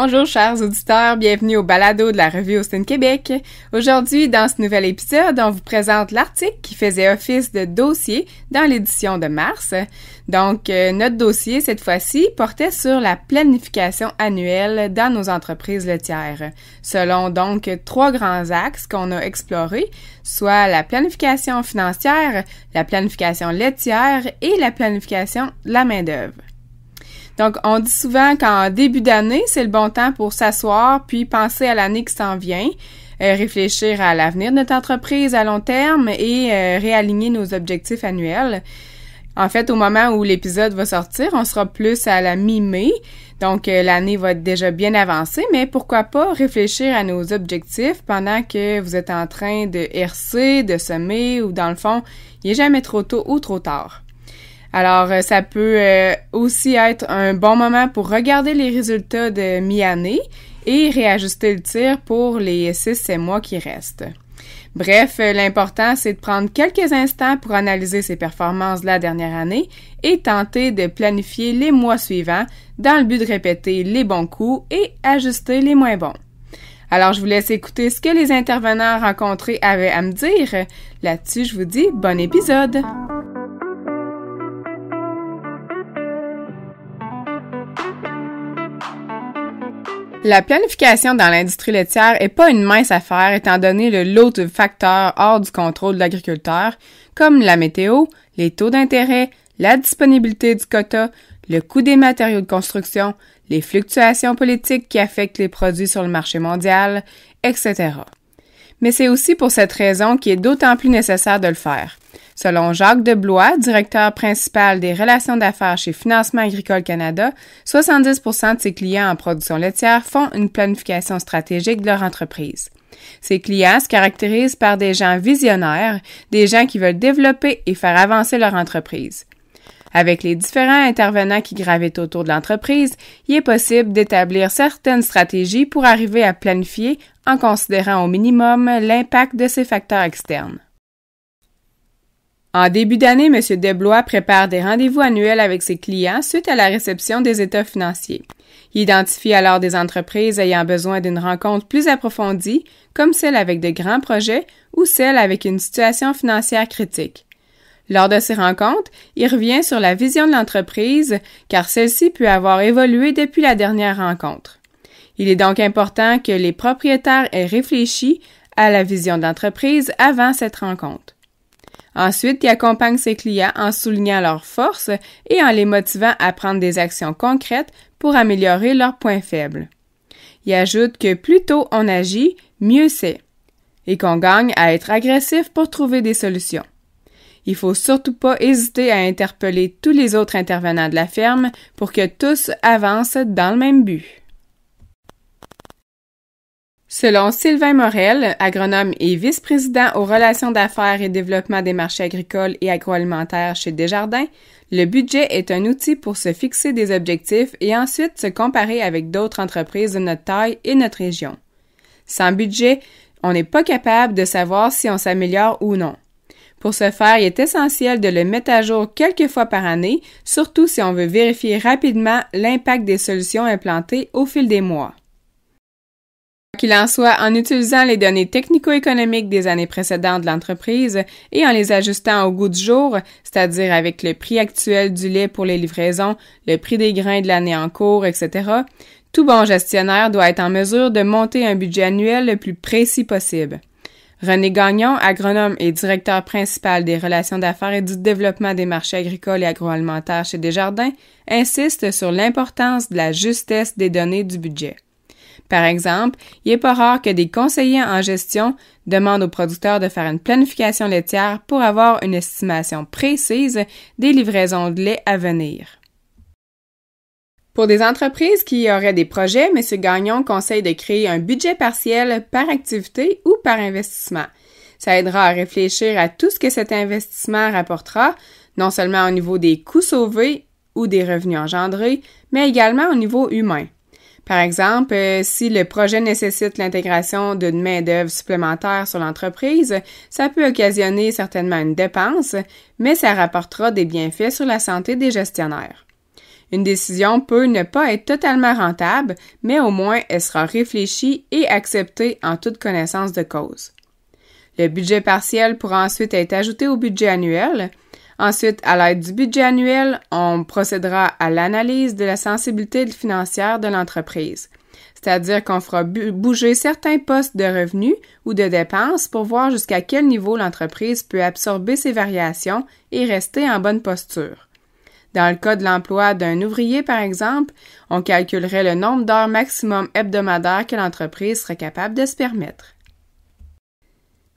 Bonjour chers auditeurs, bienvenue au balado de la revue Austin Québec. Aujourd'hui, dans ce nouvel épisode, on vous présente l'article qui faisait office de dossier dans l'édition de mars. Donc, notre dossier, cette fois-ci, portait sur la planification annuelle dans nos entreprises laitières, selon donc 3 grands axes qu'on a explorés, soit la planification financière, la planification laitière et la planification de la main-d'œuvre. Donc, on dit souvent qu'en début d'année, c'est le bon temps pour s'asseoir puis penser à l'année qui s'en vient, réfléchir à l'avenir de notre entreprise à long terme et réaligner nos objectifs annuels. En fait, au moment où l'épisode va sortir, on sera plus à la mi-mai, donc l'année va être déjà bien avancée, mais pourquoi pas réfléchir à nos objectifs pendant que vous êtes en train de herser, de semer ou dans le fond, il n'est jamais trop tôt ou trop tard. Alors, ça peut aussi être un bon moment pour regarder les résultats de mi-année et réajuster le tir pour les 6-7 mois qui restent. Bref, l'important, c'est de prendre quelques instants pour analyser ses performances de la dernière année et tenter de planifier les mois suivants dans le but de répéter les bons coups et ajuster les moins bons. Alors, je vous laisse écouter ce que les intervenants rencontrés avaient à me dire. Là-dessus, je vous dis bon épisode! La planification dans l'industrie laitière est pas une mince affaire étant donné le lot de facteurs hors du contrôle de l'agriculteur, comme la météo, les taux d'intérêt, la disponibilité du quota, le coût des matériaux de construction, les fluctuations politiques qui affectent les produits sur le marché mondial, etc. Mais c'est aussi pour cette raison qu'il est d'autant plus nécessaire de le faire. Selon Jacques Deblois, directeur principal des relations d'affaires chez Financement Agricole Canada, 70% de ses clients en production laitière font une planification stratégique de leur entreprise. Ces clients se caractérisent par des gens visionnaires, des gens qui veulent développer et faire avancer leur entreprise. Avec les différents intervenants qui gravitent autour de l'entreprise, il est possible d'établir certaines stratégies pour arriver à planifier en considérant au minimum l'impact de ces facteurs externes. En début d'année, M. Deblois prépare des rendez-vous annuels avec ses clients suite à la réception des états financiers. Il identifie alors des entreprises ayant besoin d'une rencontre plus approfondie, comme celle avec de grands projets ou celle avec une situation financière critique. Lors de ces rencontres, il revient sur la vision de l'entreprise, car celle-ci peut avoir évolué depuis la dernière rencontre. Il est donc important que les propriétaires aient réfléchi à la vision de l'entreprise avant cette rencontre. Ensuite, il accompagne ses clients en soulignant leurs forces et en les motivant à prendre des actions concrètes pour améliorer leurs points faibles. Il ajoute que plus tôt on agit, mieux c'est, et qu'on gagne à être agressif pour trouver des solutions. Il faut surtout pas hésiter à interpeller tous les autres intervenants de la ferme pour que tous avancent dans le même but. Selon Sylvain Morel, agronome et vice-président aux relations d'affaires et développement des marchés agricoles et agroalimentaires chez Desjardins, le budget est un outil pour se fixer des objectifs et ensuite se comparer avec d'autres entreprises de notre taille et notre région. Sans budget, on n'est pas capable de savoir si on s'améliore ou non. Pour ce faire, il est essentiel de le mettre à jour quelques fois par année, surtout si on veut vérifier rapidement l'impact des solutions implantées au fil des mois. Qu'il en soit, en utilisant les données technico-économiques des années précédentes de l'entreprise et en les ajustant au goût du jour, c'est-à-dire avec le prix actuel du lait pour les livraisons, le prix des grains de l'année en cours, etc., tout bon gestionnaire doit être en mesure de monter un budget annuel le plus précis possible. René Gagnon, agronome et directeur principal des relations d'affaires et du développement des marchés agricoles et agroalimentaires chez Desjardins, insiste sur l'importance de la justesse des données du budget. Par exemple, il n'est pas rare que des conseillers en gestion demandent aux producteurs de faire une planification laitière pour avoir une estimation précise des livraisons de lait à venir. Pour des entreprises qui auraient des projets, M. Gagnon conseille de créer un budget partiel par activité ou par investissement. Ça aidera à réfléchir à tout ce que cet investissement rapportera, non seulement au niveau des coûts sauvés ou des revenus engendrés, mais également au niveau humain. Par exemple, si le projet nécessite l'intégration d'une main-d'œuvre supplémentaire sur l'entreprise, ça peut occasionner certainement une dépense, mais ça rapportera des bienfaits sur la santé des gestionnaires. Une décision peut ne pas être totalement rentable, mais au moins elle sera réfléchie et acceptée en toute connaissance de cause. Le budget partiel pourra ensuite être ajouté au budget annuel. Ensuite, à l'aide du budget annuel, on procédera à l'analyse de la sensibilité financière de l'entreprise. C'est-à-dire qu'on fera bouger certains postes de revenus ou de dépenses pour voir jusqu'à quel niveau l'entreprise peut absorber ces variations et rester en bonne posture. Dans le cas de l'emploi d'un ouvrier, par exemple, on calculerait le nombre d'heures maximum hebdomadaires que l'entreprise serait capable de se permettre.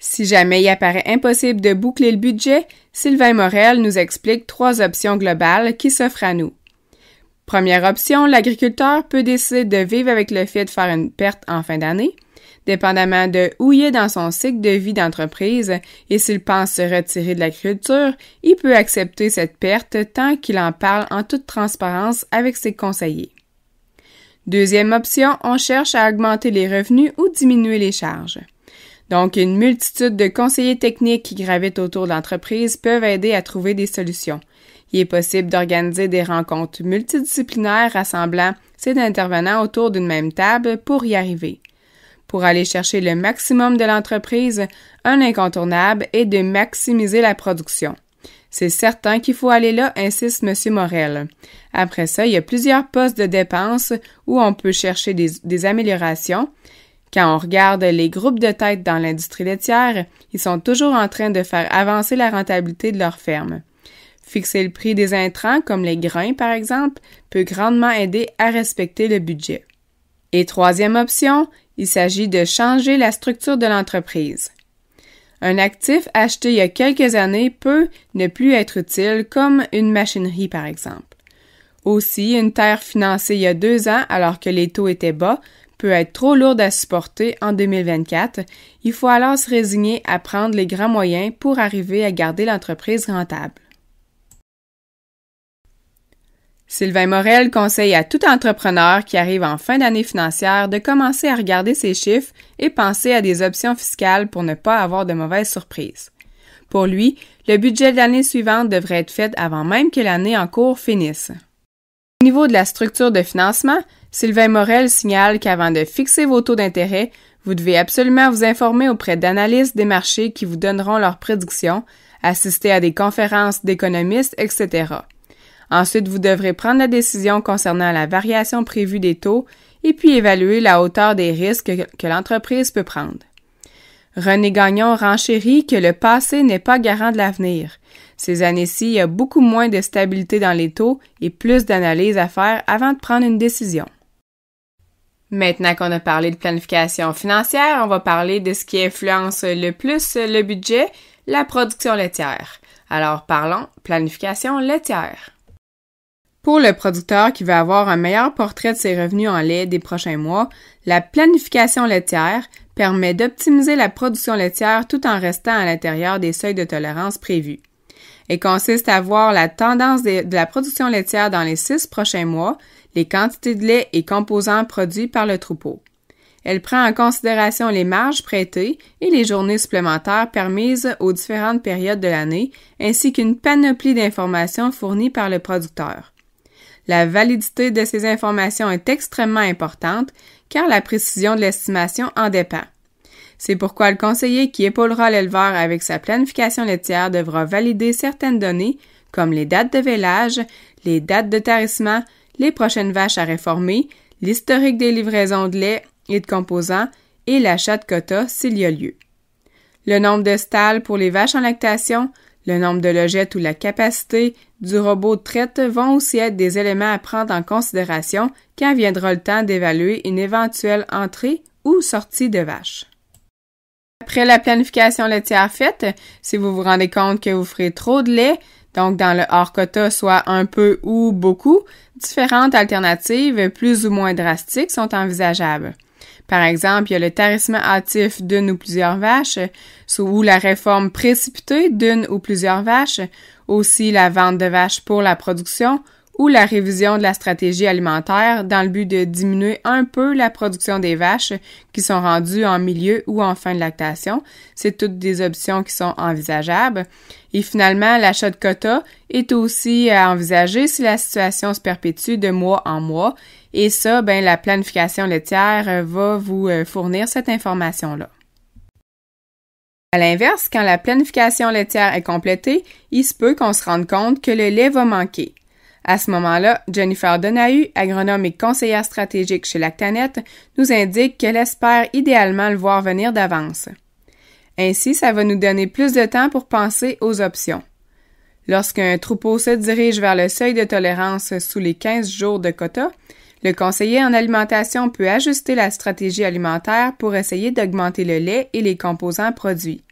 Si jamais il apparaît impossible de boucler le budget, Sylvain Morel nous explique 3 options globales qui s'offrent à nous. Première option, l'agriculteur peut décider de vivre avec le fait de faire une perte en fin d'année, dépendamment de où il est dans son cycle de vie d'entreprise et s'il pense se retirer de l'agriculture, il peut accepter cette perte tant qu'il en parle en toute transparence avec ses conseillers. Deuxième option, on cherche à augmenter les revenus ou diminuer les charges. Donc, une multitude de conseillers techniques qui gravitent autour de l'entreprise peuvent aider à trouver des solutions. Il est possible d'organiser des rencontres multidisciplinaires rassemblant ces intervenants autour d'une même table pour y arriver. Pour aller chercher le maximum de l'entreprise, un incontournable est de maximiser la production. C'est certain qu'il faut aller là, insiste M. Morel. Après ça, il y a plusieurs postes de dépenses où on peut chercher des améliorations. Quand on regarde les groupes de tête dans l'industrie laitière, ils sont toujours en train de faire avancer la rentabilité de leur ferme. Fixer le prix des intrants, comme les grains par exemple, peut grandement aider à respecter le budget. Et troisième option, il s'agit de changer la structure de l'entreprise. Un actif acheté il y a quelques années peut ne plus être utile, comme une machinerie par exemple. Aussi, une terre financée il y a 2 ans alors que les taux étaient bas peut être trop lourde à supporter en 2024. Il faut alors se résigner à prendre les grands moyens pour arriver à garder l'entreprise rentable. Sylvain Morel conseille à tout entrepreneur qui arrive en fin d'année financière de commencer à regarder ses chiffres et penser à des options fiscales pour ne pas avoir de mauvaises surprises. Pour lui, le budget de l'année suivante devrait être fait avant même que l'année en cours finisse. Au niveau de la structure de financement, Sylvain Morel signale qu'avant de fixer vos taux d'intérêt, vous devez absolument vous informer auprès d'analystes des marchés qui vous donneront leurs prédictions, assister à des conférences d'économistes, etc. Ensuite, vous devrez prendre la décision concernant la variation prévue des taux et puis évaluer la hauteur des risques que l'entreprise peut prendre. René Gagnon renchérit que le passé n'est pas garant de l'avenir. Ces années-ci, il y a beaucoup moins de stabilité dans les taux et plus d'analyse à faire avant de prendre une décision. Maintenant qu'on a parlé de planification financière, on va parler de ce qui influence le plus le budget, la production laitière. Alors parlons planification laitière. Pour le producteur qui veut avoir un meilleur portrait de ses revenus en lait des prochains mois, la planification laitière permet d'optimiser la production laitière tout en restant à l'intérieur des seuils de tolérance prévus. Elle consiste à voir la tendance de la production laitière dans les 6 prochains mois, les quantités de lait et composants produits par le troupeau. Elle prend en considération les marges prêtées et les journées supplémentaires permises aux différentes périodes de l'année, ainsi qu'une panoplie d'informations fournies par le producteur. La validité de ces informations est extrêmement importante car la précision de l'estimation en dépend. C'est pourquoi le conseiller qui épaulera l'éleveur avec sa planification laitière devra valider certaines données comme les dates de vêlage, les dates de tarissement, les prochaines vaches à réformer, l'historique des livraisons de lait et de composants et l'achat de quotas s'il y a lieu. Le nombre de stalles pour les vaches en lactation, le nombre de logettes ou la capacité du robot de traite vont aussi être des éléments à prendre en considération quand viendra le temps d'évaluer une éventuelle entrée ou sortie de vache. Après la planification laitière faite, si vous vous rendez compte que vous ferez trop de lait, donc dans le hors quota, soit un peu ou beaucoup, différentes alternatives plus ou moins drastiques sont envisageables. Par exemple, il y a le tarissement hâtif d'une ou plusieurs vaches, ou la réforme précipitée d'une ou plusieurs vaches, aussi la vente de vaches pour la production, ou la révision de la stratégie alimentaire dans le but de diminuer un peu la production des vaches qui sont rendues en milieu ou en fin de lactation. C'est toutes des options qui sont envisageables. Et finalement, l'achat de quotas est aussi à envisager si la situation se perpétue de mois en mois. Et ça, la planification laitière va vous fournir cette information-là. À l'inverse, quand la planification laitière est complétée, il se peut qu'on se rende compte que le lait va manquer. À ce moment-là, Jennifer Donahue, agronome et conseillère stratégique chez Lactanet, nous indique qu'elle espère idéalement le voir venir d'avance. Ainsi, ça va nous donner plus de temps pour penser aux options. Lorsqu'un troupeau se dirige vers le seuil de tolérance sous les 15 jours de quota, le conseiller en alimentation peut ajuster la stratégie alimentaire pour essayer d'augmenter le lait et les composants produits.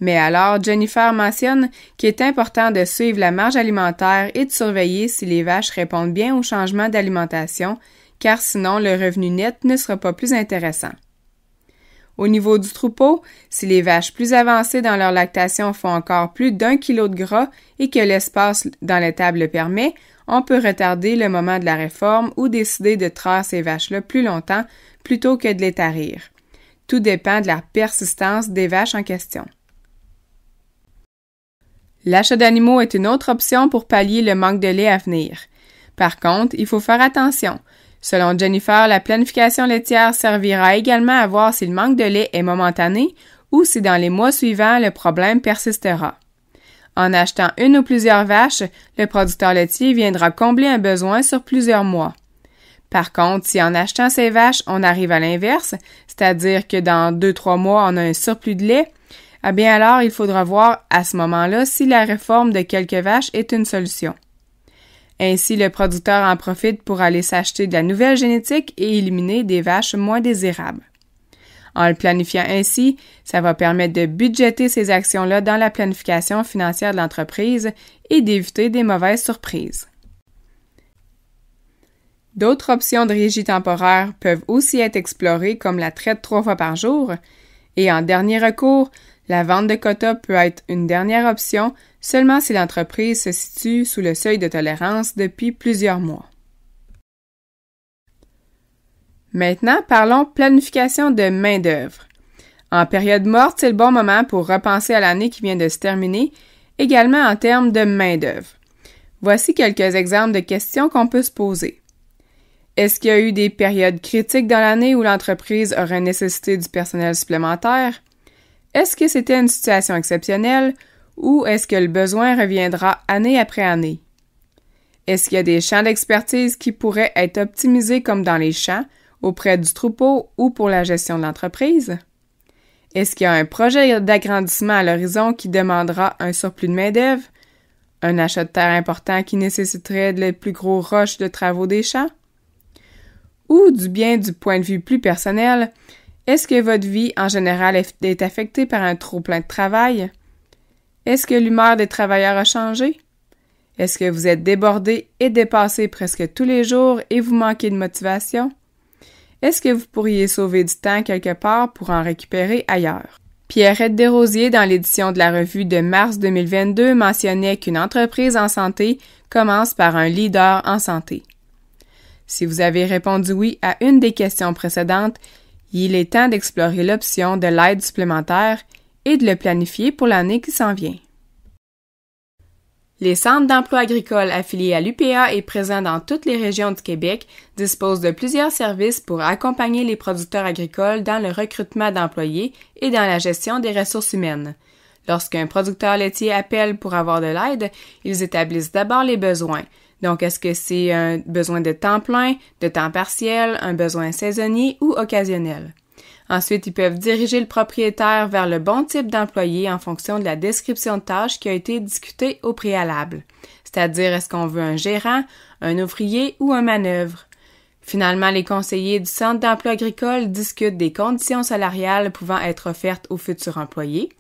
Mais alors, Jennifer mentionne qu'il est important de suivre la marge alimentaire et de surveiller si les vaches répondent bien aux changements d'alimentation, car sinon le revenu net ne sera pas plus intéressant. Au niveau du troupeau, si les vaches plus avancées dans leur lactation font encore plus d'1 kg de gras et que l'espace dans l'étable le permet, on peut retarder le moment de la réforme ou décider de traire ces vaches-là plus longtemps plutôt que de les tarir. Tout dépend de la persistance des vaches en question. L'achat d'animaux est une autre option pour pallier le manque de lait à venir. Par contre, il faut faire attention. Selon Jennifer, la planification laitière servira également à voir si le manque de lait est momentané ou si dans les mois suivants, le problème persistera. En achetant une ou plusieurs vaches, le producteur laitier viendra combler un besoin sur plusieurs mois. Par contre, si en achetant ces vaches, on arrive à l'inverse, c'est-à-dire que dans 2-3 mois, on a un surplus de lait, alors il faudra voir à ce moment-là si la réforme de quelques vaches est une solution. Ainsi, le producteur en profite pour aller s'acheter de la nouvelle génétique et éliminer des vaches moins désirables. En le planifiant ainsi, ça va permettre de budgéter ces actions-là dans la planification financière de l'entreprise et d'éviter des mauvaises surprises. D'autres options de régie temporaire peuvent aussi être explorées comme la traite 3 fois par jour et en dernier recours, la vente de quotas peut être une dernière option seulement si l'entreprise se situe sous le seuil de tolérance depuis plusieurs mois. Maintenant, parlons planification de main-d'œuvre. En période morte, c'est le bon moment pour repenser à l'année qui vient de se terminer, également en termes de main-d'œuvre. Voici quelques exemples de questions qu'on peut se poser. Est-ce qu'il y a eu des périodes critiques dans l'année où l'entreprise aurait nécessité du personnel supplémentaire? Est-ce que c'était une situation exceptionnelle ou est-ce que le besoin reviendra année après année? Est-ce qu'il y a des champs d'expertise qui pourraient être optimisés comme dans les champs, auprès du troupeau ou pour la gestion de l'entreprise? Est-ce qu'il y a un projet d'agrandissement à l'horizon qui demandera un surplus de main-d'œuvre? Un achat de terre important qui nécessiterait de plus gros rushs de travaux des champs? Ou du point de vue plus personnel, est-ce que votre vie en général est affectée par un trop-plein de travail? Est-ce que l'humeur des travailleurs a changé? Est-ce que vous êtes débordé et dépassé presque tous les jours et vous manquez de motivation? Est-ce que vous pourriez sauver du temps quelque part pour en récupérer ailleurs? Pierrette Desrosiers, dans l'édition de la revue de mars 2022, mentionnait qu'une entreprise en santé commence par un leader en santé. Si vous avez répondu oui à une des questions précédentes, il est temps d'explorer l'option de l'aide supplémentaire et de le planifier pour l'année qui s'en vient. Les centres d'emploi agricole affiliés à l'UPA et présents dans toutes les régions du Québec disposent de plusieurs services pour accompagner les producteurs agricoles dans le recrutement d'employés et dans la gestion des ressources humaines. Lorsqu'un producteur laitier appelle pour avoir de l'aide, ils établissent d'abord les besoins. Donc, est-ce que c'est un besoin de temps plein, de temps partiel, un besoin saisonnier ou occasionnel? Ensuite, ils peuvent diriger le propriétaire vers le bon type d'employé en fonction de la description de tâche qui a été discutée au préalable. C'est-à-dire, est-ce qu'on veut un gérant, un ouvrier ou un manœuvre? Finalement, les conseillers du Centre d'emploi agricole discutent des conditions salariales pouvant être offertes aux futurs employés.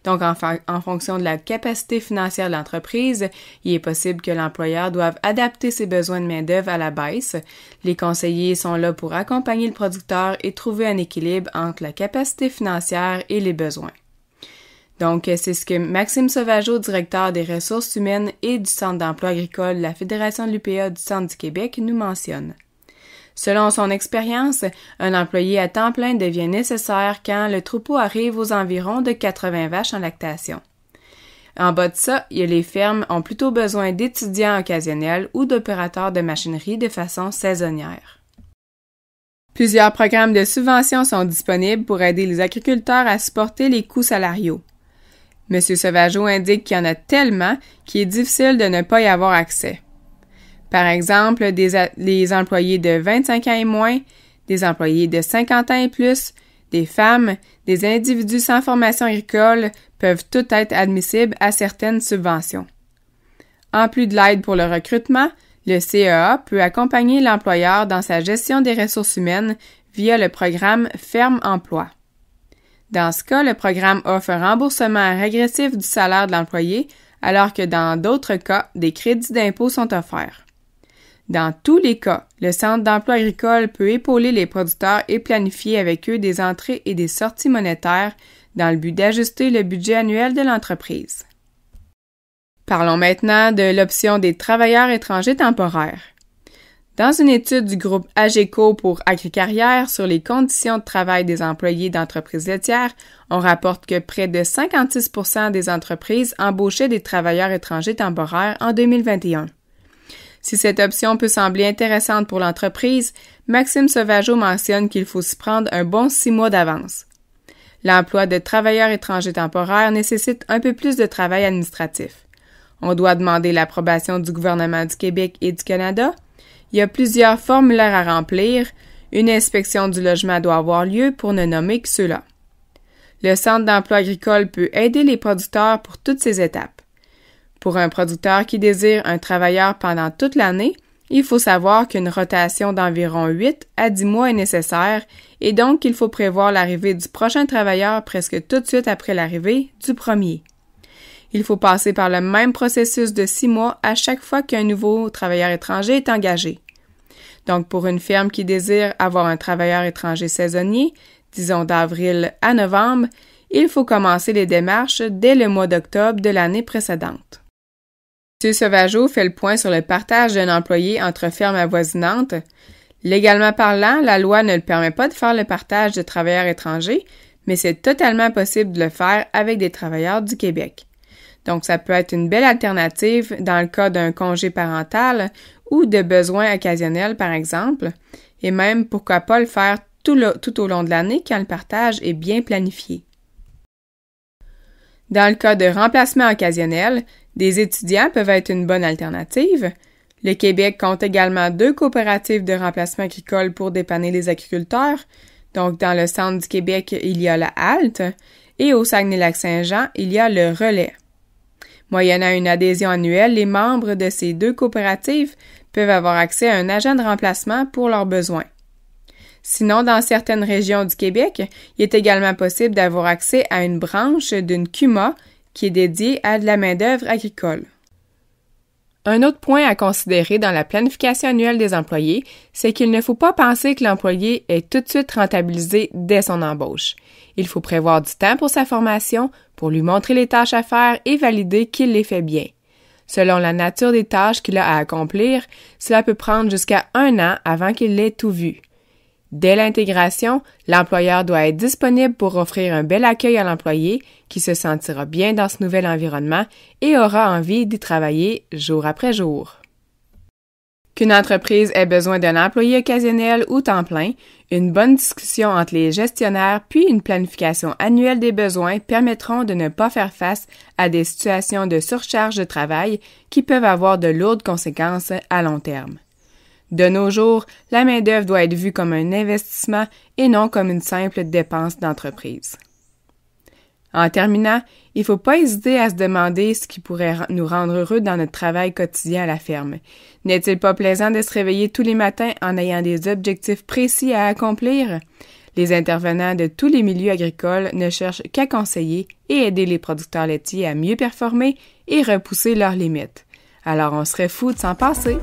Donc, en fonction de la capacité financière de l'entreprise, il est possible que l'employeur doive adapter ses besoins de main-d'œuvre à la baisse. Les conseillers sont là pour accompagner le producteur et trouver un équilibre entre la capacité financière et les besoins. Donc, c'est ce que Maxime Sauvageau, directeur des ressources humaines et du Centre d'emploi agricole de la Fédération de l'UPA du Centre du Québec, nous mentionne. Selon son expérience, un employé à temps plein devient nécessaire quand le troupeau arrive aux environs de 80 vaches en lactation. En bas de ça, les fermes ont plutôt besoin d'étudiants occasionnels ou d'opérateurs de machinerie de façon saisonnière. Plusieurs programmes de subvention sont disponibles pour aider les agriculteurs à supporter les coûts salariaux. M. Sauvageau indique qu'il y en a tellement qu'il est difficile de ne pas y avoir accès. Par exemple, les employés de 25 ans et moins, des employés de 50 ans et plus, des femmes, des individus sans formation agricole peuvent tous être admissibles à certaines subventions. En plus de l'aide pour le recrutement, le CEA peut accompagner l'employeur dans sa gestion des ressources humaines via le programme Ferme Emploi. Dans ce cas, le programme offre un remboursement régressif du salaire de l'employé, alors que dans d'autres cas, des crédits d'impôt sont offerts. Dans tous les cas, le Centre d'emploi agricole peut épauler les producteurs et planifier avec eux des entrées et des sorties monétaires dans le but d'ajuster le budget annuel de l'entreprise. Parlons maintenant de l'option des travailleurs étrangers temporaires. Dans une étude du groupe AGECO pour Agricarrière sur les conditions de travail des employés d'entreprises laitières, on rapporte que près de 56% des entreprises embauchaient des travailleurs étrangers temporaires en 2021. Si cette option peut sembler intéressante pour l'entreprise, Maxime Sauvageau mentionne qu'il faut s'y prendre un bon 6 mois d'avance. L'emploi de travailleurs étrangers temporaires nécessite un peu plus de travail administratif. On doit demander l'approbation du gouvernement du Québec et du Canada. Il y a plusieurs formulaires à remplir. Une inspection du logement doit avoir lieu pour ne nommer que ceux-là. Le Centre d'emploi agricole peut aider les producteurs pour toutes ces étapes. Pour un producteur qui désire un travailleur pendant toute l'année, il faut savoir qu'une rotation d'environ 8 à 10 mois est nécessaire et donc il faut prévoir l'arrivée du prochain travailleur presque tout de suite après l'arrivée du premier. Il faut passer par le même processus de 6 mois à chaque fois qu'un nouveau travailleur étranger est engagé. Donc, pour une ferme qui désire avoir un travailleur étranger saisonnier, disons d'avril à novembre, il faut commencer les démarches dès le mois d'octobre de l'année précédente. M. Sauvageau fait le point sur le partage d'un employé entre fermes avoisinantes. Légalement parlant, la loi ne le permet pas de faire le partage de travailleurs étrangers, mais c'est totalement possible de le faire avec des travailleurs du Québec. Donc, ça peut être une belle alternative dans le cas d'un congé parental ou de besoins occasionnels, par exemple, et même, pourquoi pas le faire tout au long de l'année quand le partage est bien planifié. Dans le cas de remplacement occasionnel, des étudiants peuvent être une bonne alternative. Le Québec compte également 2 coopératives de remplacement agricole pour dépanner les agriculteurs. Donc, dans le centre du Québec, il y a la Halte et au Saguenay-Lac-Saint-Jean, il y a le Relais. Moyennant une adhésion annuelle, les membres de ces 2 coopératives peuvent avoir accès à un agent de remplacement pour leurs besoins. Sinon, dans certaines régions du Québec, il est également possible d'avoir accès à une branche d'une CUMA qui est dédiée à de la main-d'œuvre agricole. Un autre point à considérer dans la planification annuelle des employés, c'est qu'il ne faut pas penser que l'employé est tout de suite rentabilisé dès son embauche. Il faut prévoir du temps pour sa formation, pour lui montrer les tâches à faire et valider qu'il les fait bien. Selon la nature des tâches qu'il a à accomplir, cela peut prendre jusqu'à 1 an avant qu'il ait tout vu. Dès l'intégration, l'employeur doit être disponible pour offrir un bel accueil à l'employé qui se sentira bien dans ce nouvel environnement et aura envie d'y travailler jour après jour. Qu'une entreprise ait besoin d'un employé occasionnel ou temps plein, une bonne discussion entre les gestionnaires puis une planification annuelle des besoins permettront de ne pas faire face à des situations de surcharge de travail qui peuvent avoir de lourdes conséquences à long terme. De nos jours, la main-d'œuvre doit être vue comme un investissement et non comme une simple dépense d'entreprise. En terminant, il ne faut pas hésiter à se demander ce qui pourrait nous rendre heureux dans notre travail quotidien à la ferme. N'est-il pas plaisant de se réveiller tous les matins en ayant des objectifs précis à accomplir? Les intervenants de tous les milieux agricoles ne cherchent qu'à conseiller et aider les producteurs laitiers à mieux performer et repousser leurs limites. Alors on serait fou de s'en passer!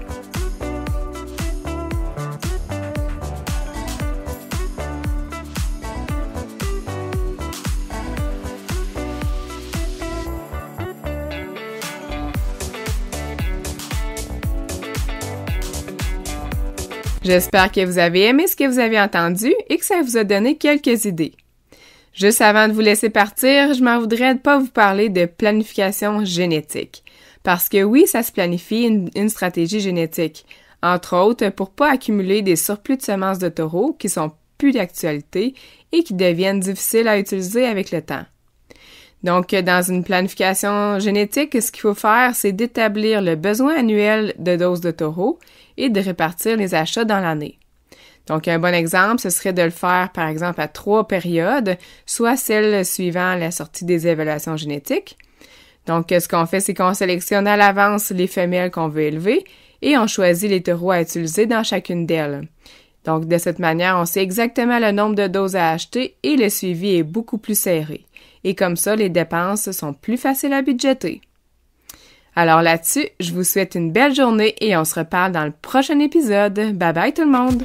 J'espère que vous avez aimé ce que vous avez entendu et que ça vous a donné quelques idées. Juste avant de vous laisser partir, je m'en voudrais de pas vous parler de planification génétique. Parce que oui, ça se planifie une stratégie génétique. Entre autres, pour pas accumuler des surplus de semences de taureaux qui sont plus d'actualité et qui deviennent difficiles à utiliser avec le temps. Donc, dans une planification génétique, ce qu'il faut faire, c'est d'établir le besoin annuel de doses de taureaux et de répartir les achats dans l'année. Donc, un bon exemple, ce serait de le faire, par exemple, à 3 périodes, soit celle suivant la sortie des évaluations génétiques. Donc, ce qu'on fait, c'est qu'on sélectionne à l'avance les femelles qu'on veut élever et on choisit les taureaux à utiliser dans chacune d'elles. Donc, de cette manière, on sait exactement le nombre de doses à acheter et le suivi est beaucoup plus serré. Et comme ça, les dépenses sont plus faciles à budgéter. Alors là-dessus, je vous souhaite une belle journée et on se reparle dans le prochain épisode. Bye bye tout le monde!